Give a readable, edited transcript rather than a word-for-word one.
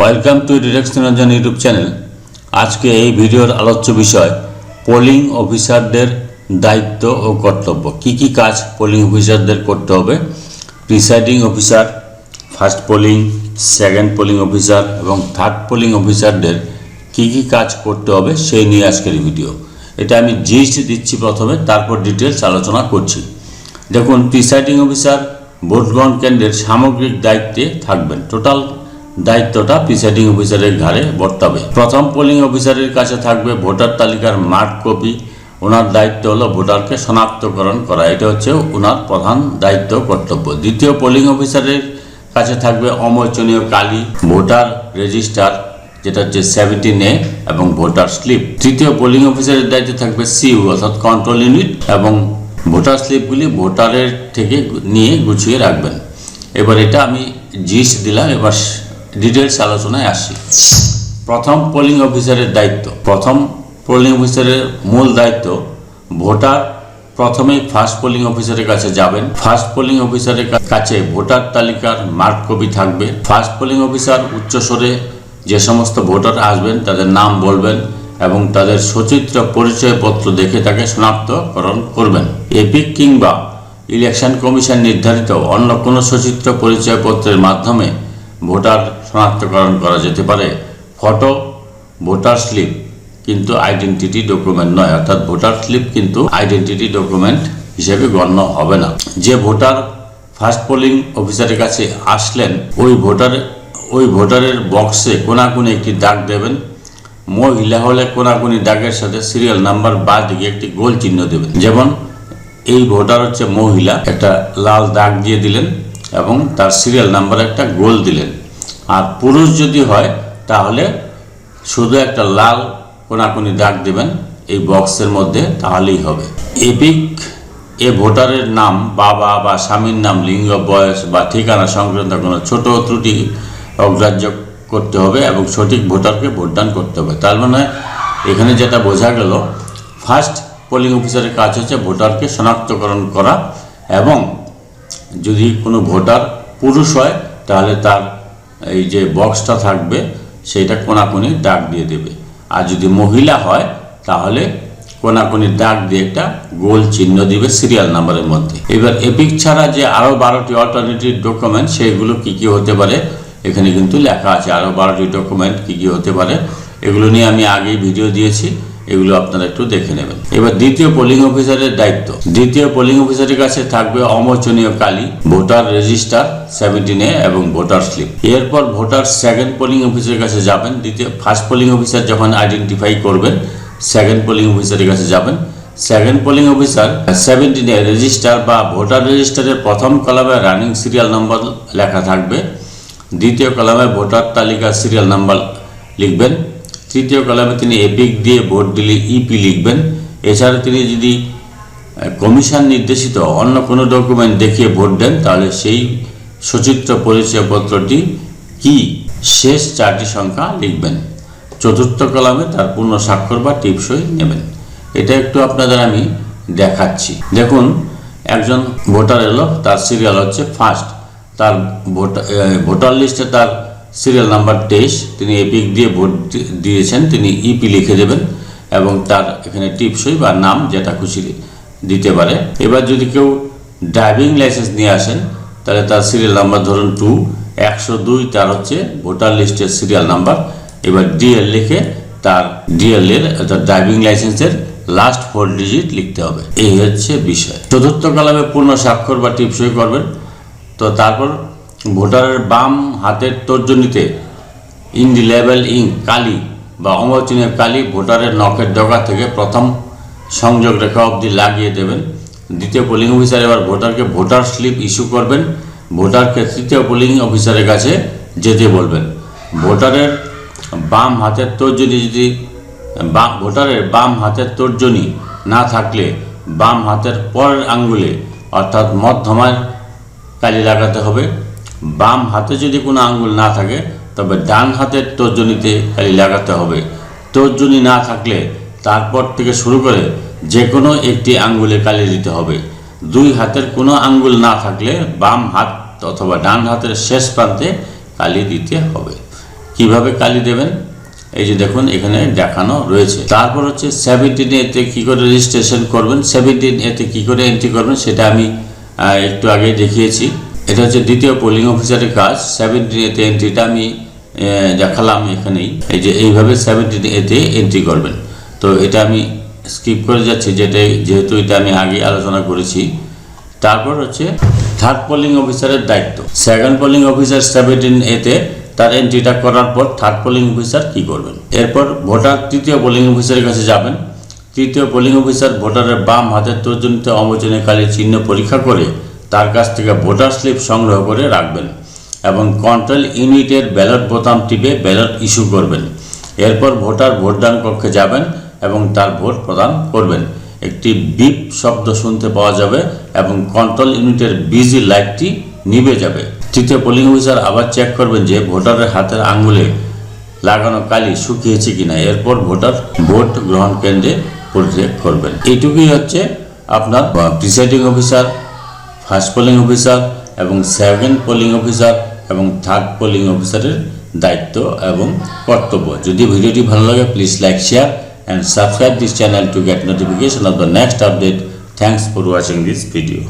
Welcome to direction Ranjan YouTube channel. আজকে এই ভিডিওর আলোচ্য বিষয় পোলিং অফিসারদের দায়িত্ব ও কর্তব্য। কি কাজ পোলিং অফিসারদের করতে হবে, presiding officer, first polling, second polling officer এবং থার্ড পোলিং অফিসারদের কি কাজ করতে হবে সেই নিয়ে আজকের ভিডিও। এটা আমি জিস্ট দিচ্ছি প্রথমে, তারপর ডিটেলস আলোচনা করছি। দেখুন, প্রিসাইডিং অফিসার ভোট গ্রহণ কেন্দ্রের সামগ্রিক দায়িত্বে থাকবেন। টোটাল দায়িত্বটা প্রিসাইডিং অফিসারের ঘাড়ে বর্তাবে। প্রথম পোলিং অফিসারের কাছে থাকবে ভোটার তালিকার মার্ক কপি। ওনার দায়িত্ব হলো ভোটারকে শনাক্তকরণ করা, এটা হচ্ছে ওনার প্রধান দায়িত্ব কর্তব্য। দ্বিতীয় পোলিং অফিসারের কাছে থাকবে অমোচনীয় কালি, ভোটার রেজিস্টার যেটা হচ্ছে 17A এবং ভোটার স্লিপ। তৃতীয় পোলিং অফিসারের দায়িত্বে থাকবে সিইউ অর্থাৎ কন্ট্রোল ইউনিট এবং ভোটার স্লিপগুলি ভোটারের থেকে নিয়ে গুছিয়ে রাখবেন। এবার এটা আমি জিস্ট দিলাম, এবার ডিটেলস আলোচনায় আসি। প্রথম পোলিং অফিসারের দায়িত্ব। প্রথম পোলিং অফিসারের মূল দায়িত্ব, ভোটার প্রথমেই ফার্স্ট পোলিং অফিসারের কাছে যাবেন। ফার্স্ট পোলিং অফিসারের কাছে ভোটার তালিকার মার্ক কপি থাকবে। ফার্স্ট পোলিং অফিসার উচ্চস্বরে যে সমস্ত ভোটার আসবেন তাদের নাম বলবেন এবং তাদের সচিত্র পরিচয়পত্র দেখে তাকে শনাক্তকরণ করবেন। এপিক কিংবা ইলেকশন কমিশন নির্ধারিত অন্য কোনো সচিত্র পরিচয়পত্রের মাধ্যমে ভোটার শনাক্তকরণ করা যেতে পারে। ফটো, ভোটার স্লিপ কিন্তু আইডেন্টিটি ডকুমেন্ট নয়, অর্থাৎ ভোটার স্লিপ কিন্তু আইডেন্টিটি ডকুমেন্ট হিসেবে গণ্য হবে না। যে ভোটার ফার্স্ট পোলিং অফিসারের কাছে আসলেন ওই ভোটারের বক্সে কোনাকুনি একটি দাগ দেবেন। মহিলা হলে কোনাকুনি দাগের সাথে সিরিয়াল নাম্বার বা দিকে একটি গোল চিহ্ন দেবেন। যেমন এই ভোটার হচ্ছে মহিলা, একটা লাল দাগ দিয়ে দিলেন এবং তার সিরিয়াল নাম্বার একটা গোল দিলেন। আর পুরুষ যদি হয় তাহলে শুধু একটা লাল কোনাকুনি দাগ দেবেন এই বক্সের মধ্যে, তাহলেই হবে। এপিক এ ভোটারের নাম, বাবা বা স্বামীর নাম, লিঙ্গ, বয়স বা ঠিকানা সংক্রান্ত কোনো ছোট ত্রুটি অগ্রাহ্য করতে হবে এবং সঠিক ভোটারকে ভোটদান করতে হবে। তার মানে এখানে যেটা বোঝা গেল, ফার্স্ট পোলিং অফিসারের কাজ হচ্ছে ভোটারকে শনাক্তকরণ করা এবং যদি কোনো ভোটার পুরুষ হয় তাহলে তার এই যে বক্সটা থাকবে সেইটা কোনাকুনি দাগ দিয়ে দেবে। আর যদি মহিলা হয় তাহলে কোনাকুনি দাগ দিয়ে একটা গোল চিহ্ন দিবে সিরিয়াল নাম্বারের মধ্যে। এবার এপিক ছাড়া যে আরও 12টি অল্টারনেটিভ ডকুমেন্ট, সেগুলো কী হতে পারে এখানে কিন্তু লেখা আছে। আরও 12টি ডকুমেন্ট কী হতে পারে এগুলো নিয়ে আমি আগেই ভিডিও দিয়েছি, এগুলো আপনারা একটু দেখে নেবেন। এবার দ্বিতীয় পোলিং অফিসারের দায়িত্ব। দ্বিতীয় পোলিং অফিসারের কাছে থাকবে অমোচনীয় কালি, ভোটার রেজিস্টার 17A এবং ভোটার স্লিপ। এরপর ভোটার সেকেন্ড পোলিং অফিসারের কাছে যাবেন। ফার্স্ট পোলিং অফিসার যখন আইডেন্টিফাই করবেন, সেকেন্ড পোলিং অফিসারের কাছে যাবেন। Second polling officer 17A register বা ভোটার রেজিস্টারের প্রথম কলামে রানিং সিরিয়াল নাম্বার লেখা থাকবে। দ্বিতীয় কলামে ভোটার তালিকার সিরিয়াল নাম্বার লিখবেন। তৃতীয় কলামে তিনি এপিক দিয়ে ভোট দিলে ইপি লিখবেন। এছাড়া তিনি যদি কমিশন নির্দেশিত অন্য কোনো ডকুমেন্ট দেখিয়ে ভোট দেন তাহলে সেই সচিত্র পরিচয়পত্রটি কি শেষ 4টি সংখ্যা লিখবেন। চতুর্থ কলামে তার পূর্ণ স্বাক্ষর বা টিপসই নেবেন। এটা একটু আপনাদের আমি দেখাচ্ছি। দেখুন, একজন ভোটার এলো, তার সিরিয়াল হচ্ছে ফার্স্ট, তার ভোটার লিস্টে তার সিরিয়াল নাম্বার 23, তিনি এপিক দিয়ে ভোট দিয়েছেন, তিনি ইপি লিখে দেবেন এবং তার এখানে টিপসই বা নাম যেটা খুশি দিতে পারে। এবার যদি কেউ ড্রাইভিং লাইসেন্স নিয়ে আসেন তাহলে তার সিরিয়াল নাম্বার ধরুন 2, 102 তার হচ্ছে ভোটার লিস্টের সিরিয়াল নাম্বার। এবার ডিএল লিখে তার ডিএল এর অর্থাৎ ড্রাইভিং লাইসেন্সের লাস্ট 4 ডিজিট লিখতে হবে। এই হচ্ছে বিষয়। চতুর্থ কলামে পূর্ণ স্বাক্ষর বা টিপসই করবেন। তো তারপর ভোটারের বাম হাতের তর্জনীতে ইনডিলেবল ইঙ্ক কালি বা অমোচনীয় কালি ভোটারের নখের ডগা থেকে প্রথম সংযোগ রেখা অবধি লাগিয়ে দেবেন। দ্বিতীয় পোলিং অফিসার এবার ভোটারকে ভোটার স্লিপ ইস্যু করবেন। ভোটারকে তৃতীয় পোলিং অফিসারের কাছে যেতে বলবেন। ভোটারের বাম হাতের তর্জনী না থাকলে বাম হাতের পরের আঙ্গুলে অর্থাৎ মধ্যমায় কালি লাগাতে হবে। বাম হাতে যদি কোনো আঙ্গুল না থাকে তবে ডান হাতের তর্জনীতে কালি লাগাতে হবে। তর্জনী না থাকলে তারপর থেকে শুরু করে যে কোনো একটি আঙ্গুলে কালি দিতে হবে। 2 হাতের কোনো আঙ্গুল না থাকলে বাম হাত অথবা ডান হাতের শেষ প্রান্তে কালি দিতে হবে। কিভাবে কালি দেবেন এই যে দেখুন এখানে দেখানো রয়েছে। তারপর হচ্ছে 17A-তে কী করে রেজিস্ট্রেশন করবেন, 17A-তে কী করে এন্ট্রি করবেন সেটা আমি একটু আগে দেখিয়েছি। এটা হচ্ছে দ্বিতীয় পোলিং অফিসারের কাজ। 17A-তে এন্ট্রিটা আমি দেখালাম এখানেই। এই যে এইভাবে 17A-তে এন্ট্রি করবেন। তো এটা আমি স্কিপ করে যাচ্ছি যেহেতু এটা আমি আগে আলোচনা করেছি। তারপর হচ্ছে থার্ড পোলিং অফিসারের দায়িত্ব। সেকেন্ড পোলিং অফিসার 17A-তে তার এন্ট্রিটা করার পর থার্ড পোলিং অফিসার কী করবেন, এরপর ভোটার তৃতীয় পোলিং অফিসারের কাছে যাবেন। তৃতীয় পোলিং অফিসার ভোটারের বাম হাতের তর্জনীতে অমোচনীকালীর চিহ্ন পরীক্ষা করে তার কাছ থেকে ভোটার স্লিপ সংগ্রহ করে রাখবেন এবং কন্ট্রোল ইউনিটের ব্যালট বোতাম টিপে ব্যালট ইস্যু করবেন। এরপর ভোটার ভোটদান কক্ষে যাবেন এবং তার ভোট প্রদান করবেন। একটি বিপ শব্দ শুনতে পাওয়া যাবে এবং কন্ট্রোল ইউনিটের বিজি লাইটটি নিভে যাবে। তৃতীয় পোলিং অফিসার আবার চেক করবেন যে ভোটারের হাতের আঙ্গুলে লাগানো কালি শুকিয়েছে কিনা। এরপর ভোটার ভোট গ্রহণ কেন্দ্রে প্রবেশ করবেন। এইটুকুই হচ্ছে আপনার presiding officer, first polling officer এবং সেকেন্ড পোলিং অফিসার এবং থার্ড পোলিং অফিসারের দায়িত্ব এবং কর্তব্য। যদি ভিডিওটি ভালো লাগে please like, share and subscribe this channel to get notification of the next update. Thanks for watching this video.